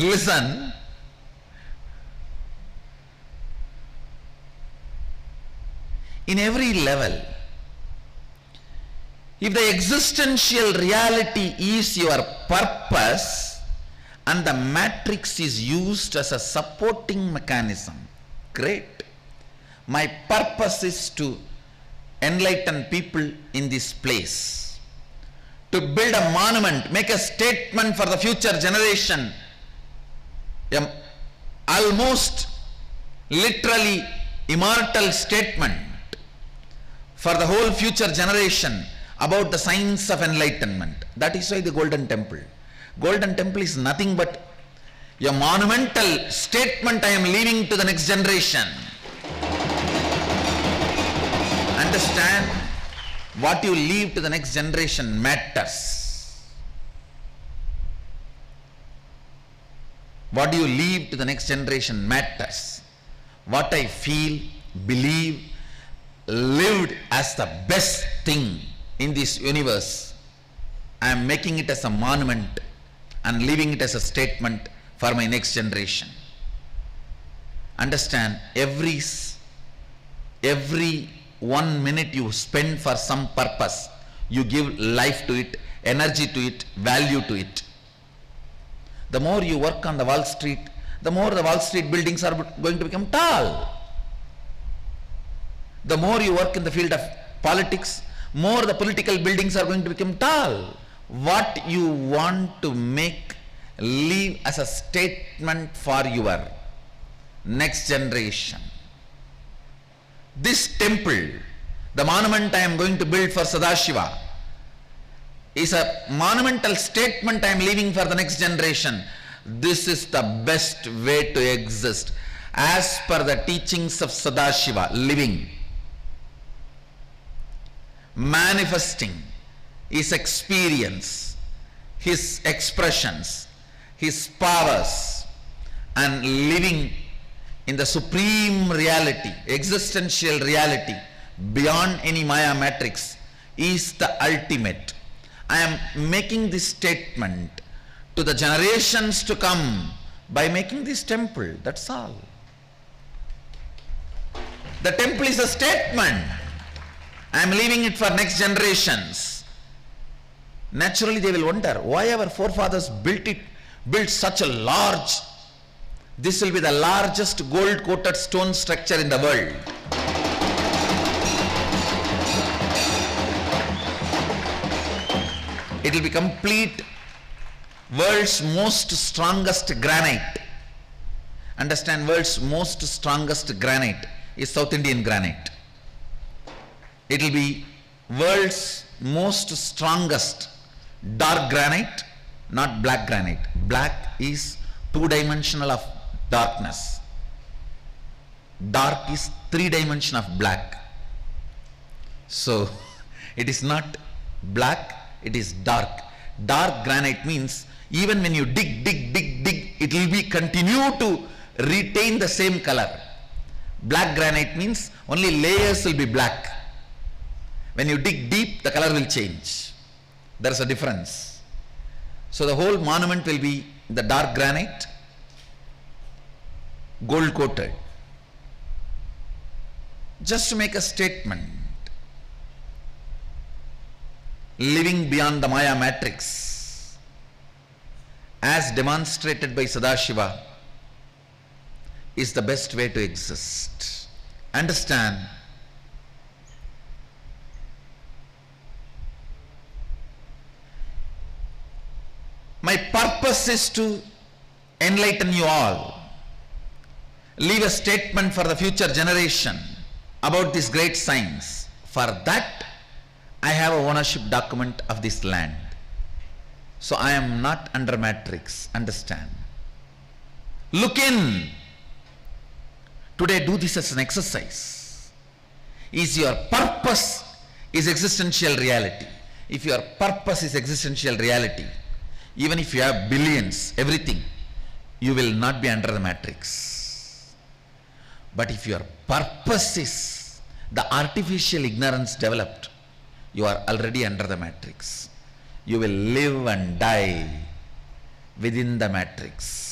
Listen. In every level, if the existential reality is your purpose and the matrix is used as a supporting mechanism, great. My purpose is to enlighten people in this place, to build a monument, make a statement for the future generation, almost literally immortal statement for the whole future generation about the science of enlightenment. That is why the Golden Temple. Golden Temple is nothing but a monumental statement I am leaving to the next generation. Understand, what you leave to the next generation matters. What you leave to the next generation matters. What I feel, believe, lived as the best thing in this universe, I am making it as a monument and leaving it as a statement for my next generation. Understand, every 1 minute you spend for some purpose, you give life to it, energy to it, value to it. The more you work on the Wall Street, the more the Wall Street buildings are going to become tall. The more you work in the field of politics, more the political buildings are going to become tall. What you want to make, leave as a statement for your next generation. This temple, the monument I am going to build for Sadashiva, is a monumental statement I am leaving for the next generation. This is the best way to exist as per the teachings of Sadashiva, living, manifesting his experience, his expressions, his powers, and living in the supreme reality, existential reality, beyond any Maya matrix, is the ultimate. I am making this statement to the generations to come by making this temple, that's all. The temple is a statement. I am leaving it for next generations. Naturally they will wonder why our forefathers built such a large, this will be the largest gold coated stone structure in the world. It will be complete world's most strongest granite. Understand, world's most strongest granite is South Indian granite. It will be world's most strongest dark granite, not black granite. Black is two-dimensional of darkness. Dark is three-dimension of black. So it is not black, it is dark. Dark granite means even when you dig, it will be continue to retain the same color. Black granite means only layers will be black. When you dig deep, the color will change. There is a difference. So the whole monument will be the dark granite, gold coated, just to make a statement. Living beyond the Maya matrix, as demonstrated by Sadashiva, is the best way to exist. Understand, my purpose is to enlighten you all, leave a statement for the future generation about this great science. For that, I have a ownership document of this land. So I am not under matrix. Understand? Look in. Today, do this as an exercise. Is your purpose is existential reality? If your purpose is existential reality, even if you have billions, everything, you will not be under the matrix. But if your purpose is the artificial ignorance developed, you are already under the matrix. You will live and die within the matrix.